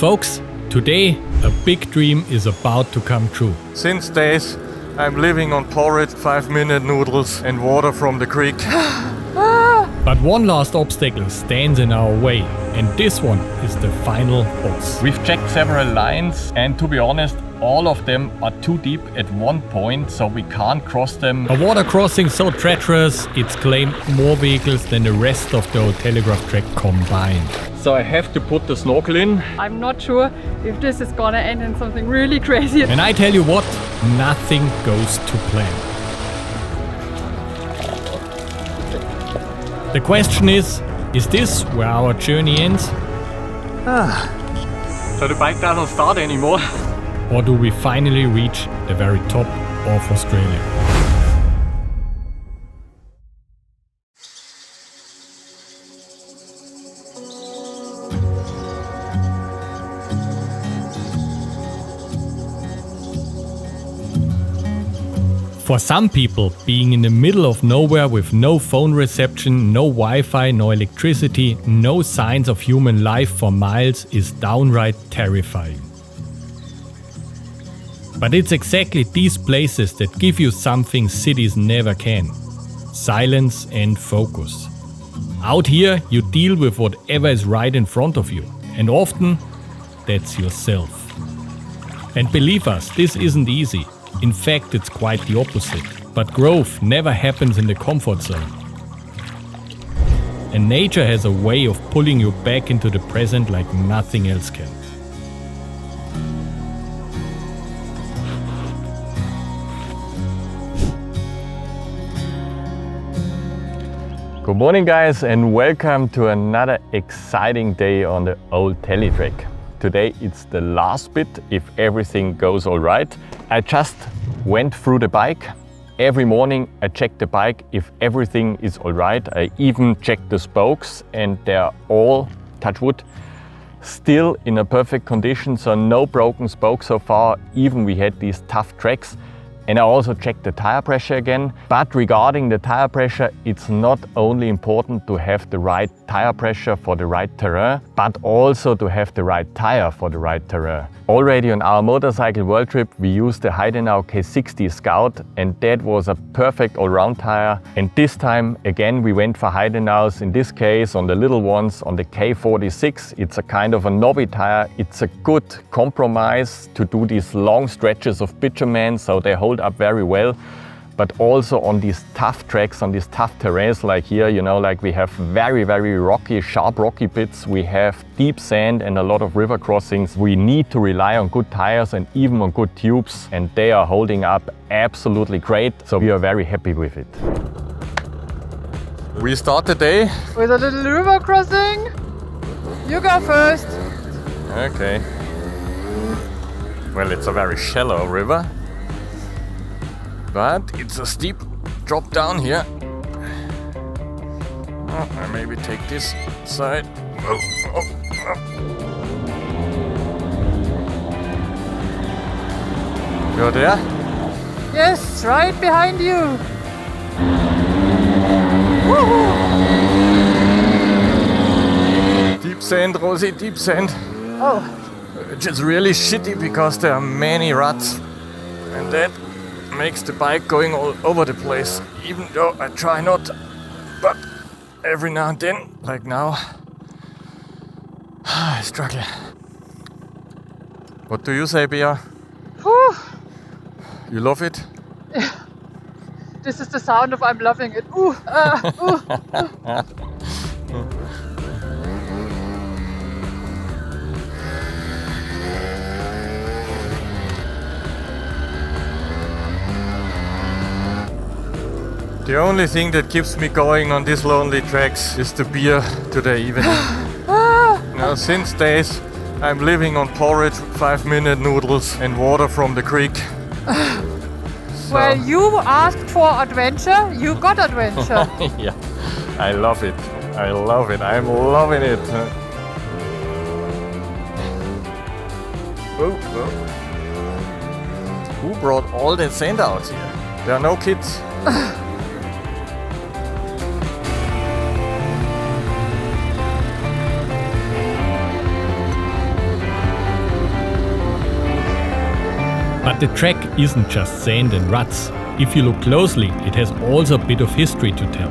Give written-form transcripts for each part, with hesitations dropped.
folks, today a big dream is about to come true. Since days, I'm living on porridge, 5-minute noodles and water from the creek. But one last obstacle stands in our way, and this one is the final boss. We've checked several lines, and to be honest, all of them are too deep at one point, so we can't cross them. A water crossing so treacherous, it's claimed more vehicles than the rest of the Old Telegraph Track combined. So I have to put the snorkel in. I'm not sure if this is gonna end in something really crazy. And I tell you what, nothing goes to plan. The question is this where our journey ends? So the bike doesn't start anymore. Or do we finally reach the very top of Australia? For some people, being in the middle of nowhere with no phone reception, no Wi-Fi, no electricity, no signs of human life for miles is downright terrifying. But it's exactly these places that give you something cities never can: silence and focus. Out here, you deal with whatever is right in front of you, and often that's yourself. And believe us, this isn't easy. In fact, it's quite the opposite. But growth never happens in the comfort zone. And nature has a way of pulling you back into the present like nothing else can. Good morning, guys, and welcome to another exciting day on the Old Tele Track. Today it's the last bit if everything goes all right. I just went through the bike. Every morning I check the bike if everything is all right. I even checked the spokes and they're all, touch wood, still in a perfect condition, so no broken spokes so far, even we had these tough tracks. And I also checked the tire pressure again. But regarding the tire pressure, it's not only important to have the right tire pressure for the right terrain, but also to have the right tire for the right terrain. Already on our motorcycle world trip, we used the 𝗦𝗃 K60 Scout, and that was a perfect all-round tire. And this time, again, we went for 𝗦𝗃s, in this case, on the little ones, on the K46. It's a kind of a knobby tire. It's a good compromise to do these long stretches of bitumen, so they hold up very well. But also on these tough tracks, on these tough terrains like here, you know, like we have very, very rocky, sharp rocky bits, we have deep sand and a lot of river crossings. We need to rely on good tires and even on good tubes, and they are holding up absolutely great. So we are very happy with it. We start the day With a little river crossing. You go first. Okay. Well, it's a very shallow river, but it's a steep drop down here. Oh, I maybe take this side. You're there? Yes, right behind you. Deep sand, Rosie, deep sand. Oh, Which is really shitty because there are many ruts, and that makes the bike going all over the place, even though I try not, but every now and then, like now, I struggle. What do you say, Bea? whew. You love it? This is the sound of I'm loving it. The only thing that keeps me going on these lonely tracks is the beer today evening. Now, since days, I'm living on porridge, 5-minute noodles and water from the creek. Well, you asked for adventure, you got adventure. Yeah, I love it. I love it. I'm loving it. Oh, oh. Who brought all that sand out here? There are no kids. But the track isn't just sand and ruts. If you look closely, it has also a bit of history to tell.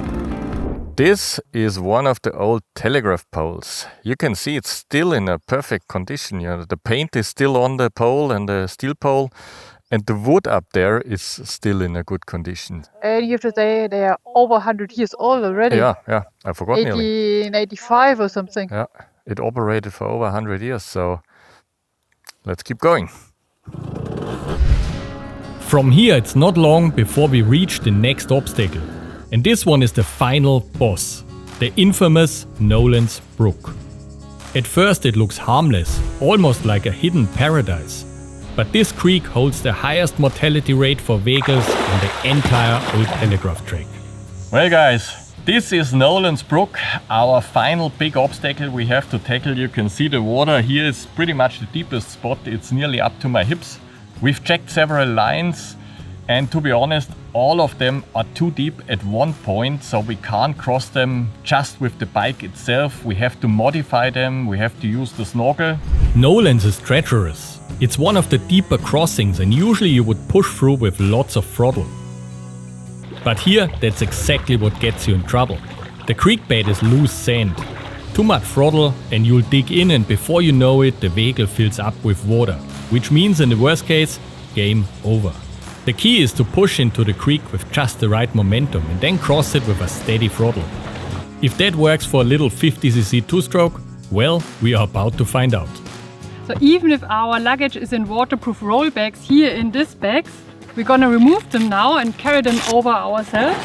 This is one of the old telegraph poles. You can see it's still in a perfect condition. You know, the paint is still on the pole and the steel pole, and the wood up there is still in a good condition. And you have to say they are over 100 years old already. Yeah, I forgot nearly. 1885 or something. Yeah, it operated for over 100 years, so let's keep going. From here, it's not long before we reach the next obstacle. And this one is the final boss, the infamous Nolans Brook. At first it looks harmless, almost like a hidden paradise. But this creek holds the highest mortality rate for vehicles on the entire Old Telegraph Track. Well guys, this is Nolans Brook, our final big obstacle we have to tackle. You can see the water here is pretty much the deepest spot. It's nearly up to my hips. We've checked several lines, and to be honest, all of them are too deep at one point, so we can't cross them just with the bike itself. We have to modify them, we have to use the snorkel. Nolans is treacherous. It's one of the deeper crossings, and usually you would push through with lots of throttle. But here, that's exactly what gets you in trouble. The creek bed is loose sand. Too much throttle and you'll dig in, and before you know it, the vehicle fills up with water. Which means in the worst case, game over. The key is to push into the creek with just the right momentum and then cross it with a steady throttle. If that works for a little 50cc two-stroke, well, we are about to find out. So even if our luggage is in waterproof roll bags here in these bags, we're gonna remove them now and carry them over ourselves.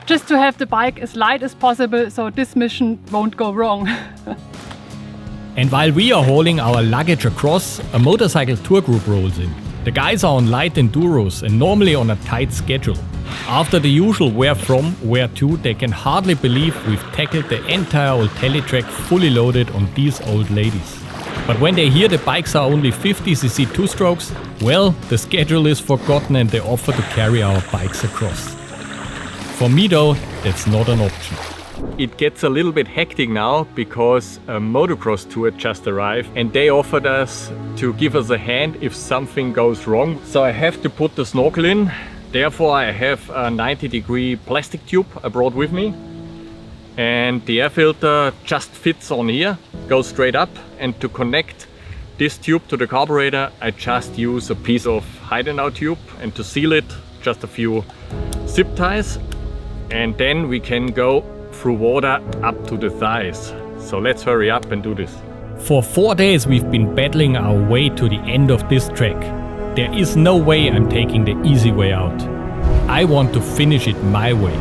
Just to have the bike as light as possible so this mission won't go wrong. And while we are hauling our luggage across, a motorcycle tour group rolls in. The guys are on light enduros and normally on a tight schedule. After the usual where from, where to, they can hardly believe we've tackled the entire Old Tele track fully loaded on these old ladies. But when they hear the bikes are only 50cc two-strokes, well, the schedule is forgotten and they offer to carry our bikes across. For me though, that's not an option. It gets a little bit hectic now because a motocross tour just arrived and they offered us to give us a hand if something goes wrong. So I have to put the snorkel in. Therefore I have a 90-degree plastic tube I brought with me. And the air filter just fits on here, goes straight up. And to connect this tube to the carburetor, I just use a piece of hide-and-out tube. And to seal it, just a few zip ties. And then we can go through water up to the thighs. So let's hurry up and do this. For 4 days we've been battling our way to the end of this track. There is no way I'm taking the easy way out. I want to finish it my way.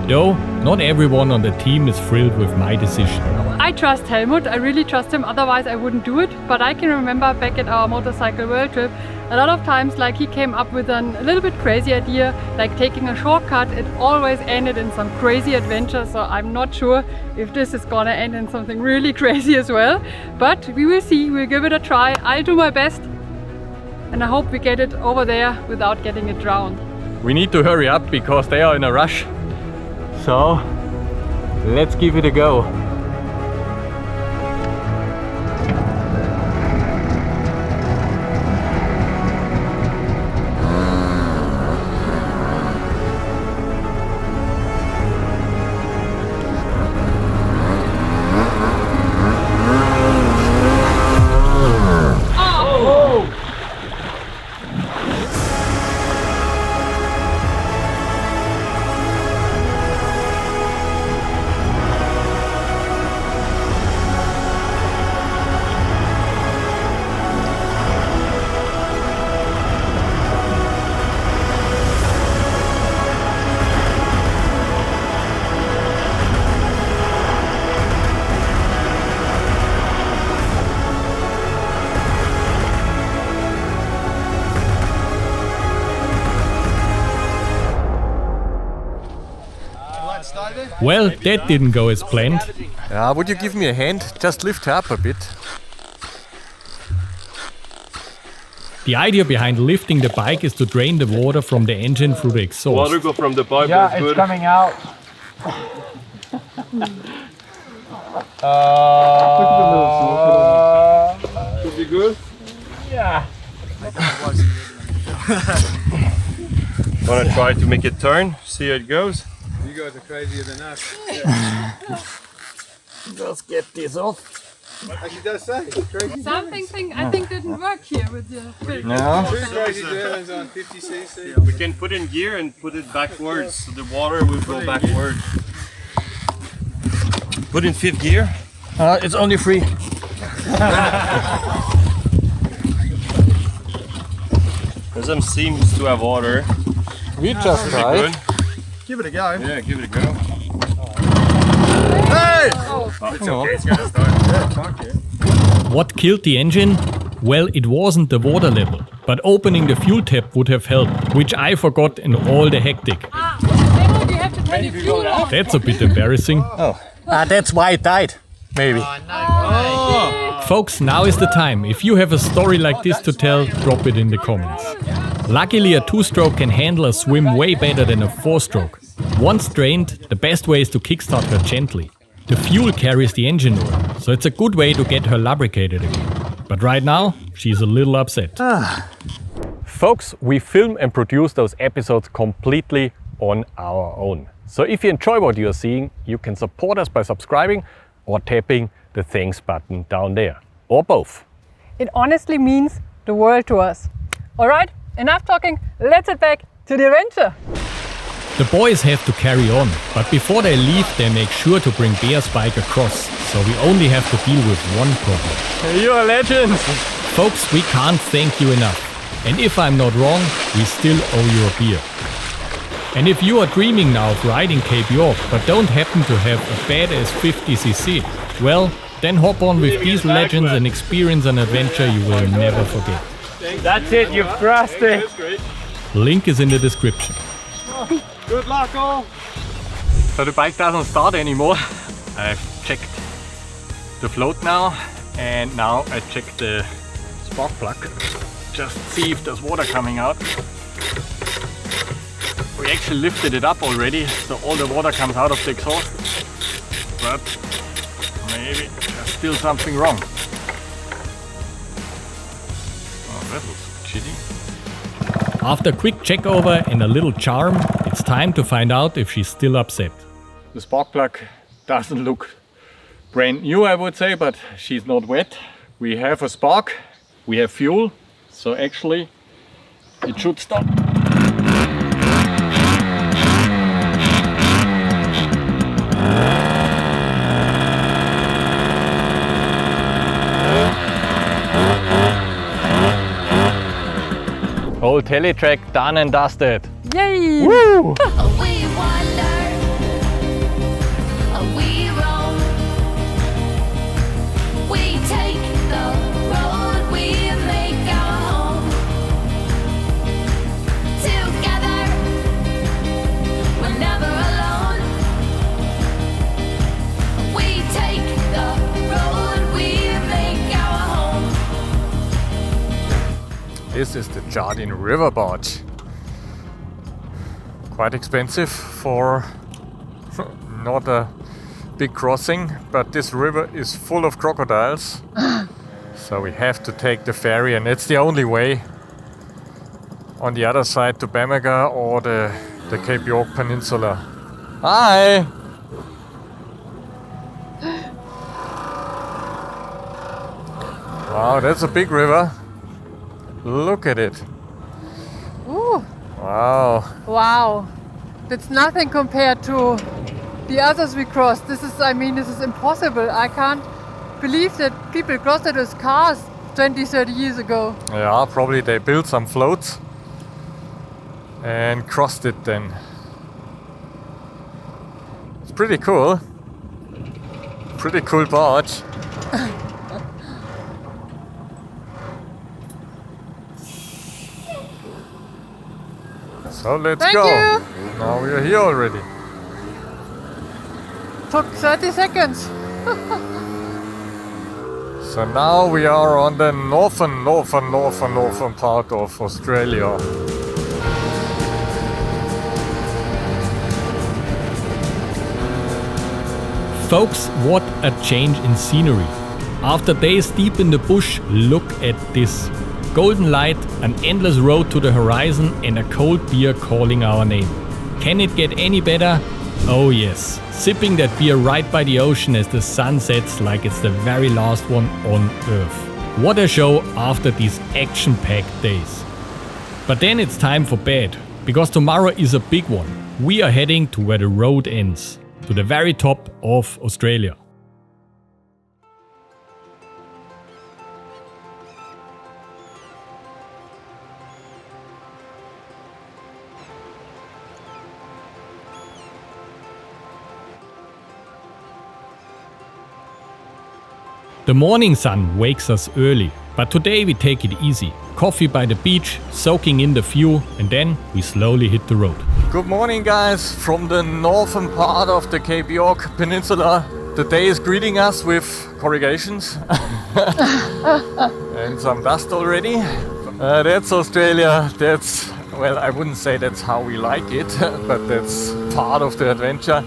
Though, not everyone on the team is thrilled with my decision. I trust Helmut, I really trust him, otherwise I wouldn't do it. But I can remember back at our motorcycle world trip, a lot of times like he came up with a little bit crazy idea, like taking a shortcut. It always ended in some crazy adventure, so I'm not sure if this is gonna end in something really crazy as well. But we will see, we'll give it a try. I'll do my best and I hope we get it over there without getting it drowned. We need to hurry up because they are in a rush. So let's give it a go. Well, that didn't go as planned. Would you give me a hand? Just lift her up a bit. The idea behind lifting the bike is to drain the water from the engine through the exhaust. Water go from the pipe. Yeah, it's coming out. Should be good. Wanna try to make it turn? See how it goes? You guys are crazier than us. Just get this off. Actually, does say it's crazy. Something I think didn't work here with the film. No. Two crazy Germans on 50cc. We can put in gear and put it backwards, so the water will go backwards. Put in 5th gear. It's only 3. This seems to have water. We just tried. Good. Give it a go. Yeah, give it a go. Hey! It's okay, it's gonna start. Yeah, fuck yeah. What killed the engine? Well, it wasn't the water level, but opening the fuel tap would have helped, which I forgot in all the hectic. Maybe you have to turn the fuel off. That's a bit embarrassing. That's why it died. Maybe. Folks, now is the time. If you have a story like this to tell, drop it in the comments. Luckily, a 2-stroke can handle a swim way better than a 4-stroke. Once drained, the best way is to kickstart her gently. The fuel carries the engine oil, so it's a good way to get her lubricated again. But right now, she's a little upset. Folks, we film and produce those episodes completely on our own. So if you enjoy what you're seeing, you can support us by subscribing or tapping the thanks button down there. Or both. It honestly means the world to us. Alright, enough talking, let's head back to the adventure. The boys have to carry on, but before they leave, they make sure to bring Bear's bike across, so we only have to deal with one problem. You're a legend. Folks, we can't thank you enough. And if I'm not wrong, we still owe you a beer. And if you are dreaming now of riding 𝗘𝗶𝗀, but don't happen to have a badass 50cc, well, then hop on with these legends and experience an adventure you will never forget. That's it, you've thrust it. Link is in the description. Good luck, all. So the bike doesn't start anymore. I've checked the float now, and now I check the spark plug. Just see if there's water coming out. We actually lifted it up already, so all the water comes out of the exhaust. But maybe there's still something wrong. Oh, that looks shitty. After a quick check over and a little charm, it's time to find out if she's still upset. The spark plug doesn't look brand new, I would say, but she's not wet. We have a spark, we have fuel, so actually it should stop. Old Teletrack done and dusted. Yay! Woo! We wander, we roam, we take the road, we make our home. Together, we're never alone. We take the road, we make our home. This is the Jardine River barge. Quite expensive for not a big crossing, but this river is full of crocodiles. So we have to take the ferry, and it's the only way on the other side to 𝗵𝗲 or the 𝗘𝗵𝗀 Peninsula. Hi! Wow, that's a big river. Look at it. Ooh, Wow. wow. That's nothing compared to the others we crossed. This is impossible. I can't believe that people crossed it with cars 20, 30 years ago. Yeah, probably they built some floats and crossed it then. It's pretty cool. Pretty cool barge. So let's Thank go. you. Now we are here already. Took 30 seconds. So now we are on the northern part of Australia. Folks, what a change in scenery. After days deep in the bush, look at this. golden light, an endless road to the horizon, and a cold beer calling our name. Can it get any better? Oh yes, sipping that beer right by the ocean as the sun sets like it's the very last one on Earth. What a show after these action-packed days. But then it's time for bed, because tomorrow is a big one. We are heading to where the road ends, to the very top of Australia. The morning sun wakes us early, but today we take it easy. Coffee by the beach, soaking in the view, and then we slowly hit the road. Good morning, guys, from the northern part of the 𝗘𝗽𝗀𝗀 Peninsula. The day is greeting us with corrugations and some dust already. That's Australia. That's, well, I wouldn't say that's how we like it, but that's part of the adventure.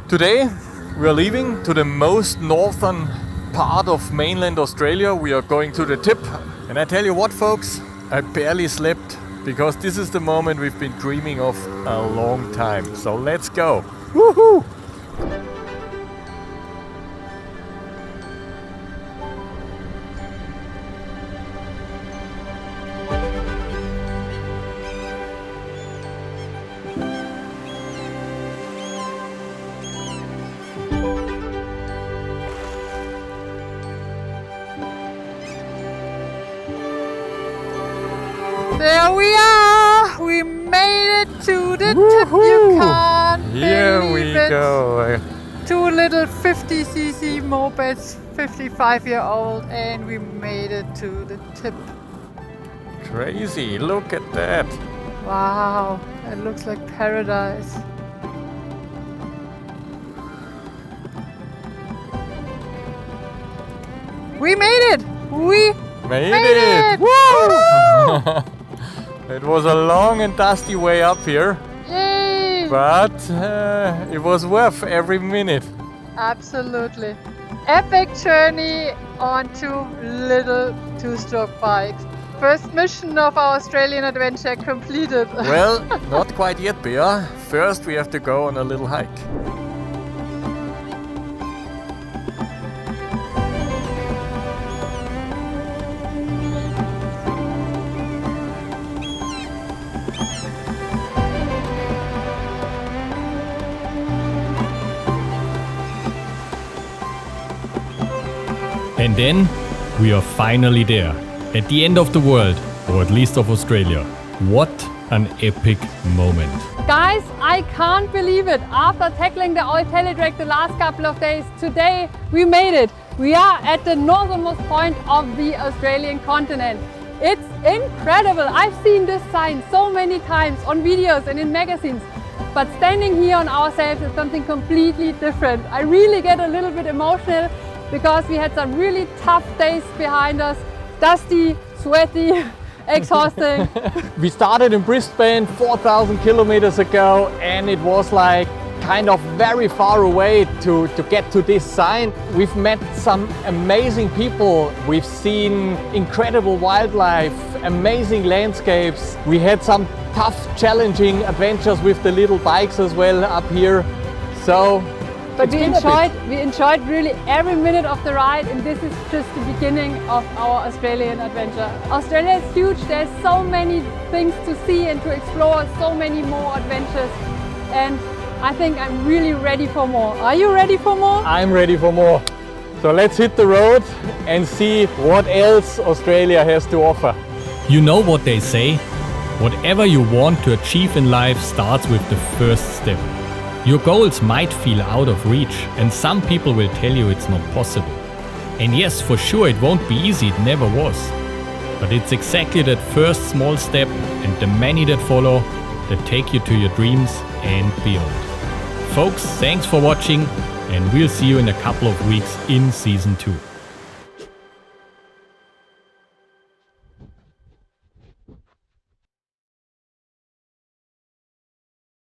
Today we are leaving to the most northern part of mainland Australia. We are going to the tip, and I tell you what, folks, I barely slept because this is the moment we've been dreaming of a long time. So let's go. Woohoo! There we are! We made it to the tip. You can't Here believe we it. go. Two little 50cc mopeds, 55-year-old, and we made it to the tip. Crazy, look at that. Wow, it looks like paradise. We made it! We Made made it! Woo! It was a long and dusty way up here, Yay! but it was worth every minute. Absolutely. Epic journey on two little two-stroke bikes. First mission of our Australian adventure completed. Well, not quite yet, Bea. First we have to go on a little hike. And then we are finally there, at the end of the world, or at least of Australia. What an epic moment. Guys, I can't believe it. After tackling the Old Telegraph Track the last couple of days, today we made it. We are at the northernmost point of the Australian continent. It's incredible. I've seen this sign so many times on videos and in magazines, but standing here on ourselves is something completely different. I really get a little bit emotional because we had some really tough days behind us. Dusty, sweaty, exhausting. We started in Brisbane 4,000 kilometers ago, and it was like kind of very far away to get to this sign. We've met some amazing people. We've seen incredible wildlife, amazing landscapes. We had some tough, challenging adventures with the little bikes as well up here. So But we enjoyed really every minute of the ride, and this is just the beginning of our Australian adventure. Australia is huge. There's so many things to see and to explore, so many more adventures, and I think I'm really ready for more. Are you ready for more? I'm ready for more. So let's hit the road and see what else Australia has to offer. You know what they say? Whatever you want to achieve in life starts with the first step. Your goals might feel out of reach, and some people will tell you it's not possible. And yes, for sure it won't be easy, it never was. But it's exactly that first small step and the many that follow that take you to your dreams and beyond. Folks, thanks for watching, and we'll see you in a couple of weeks in Season 2.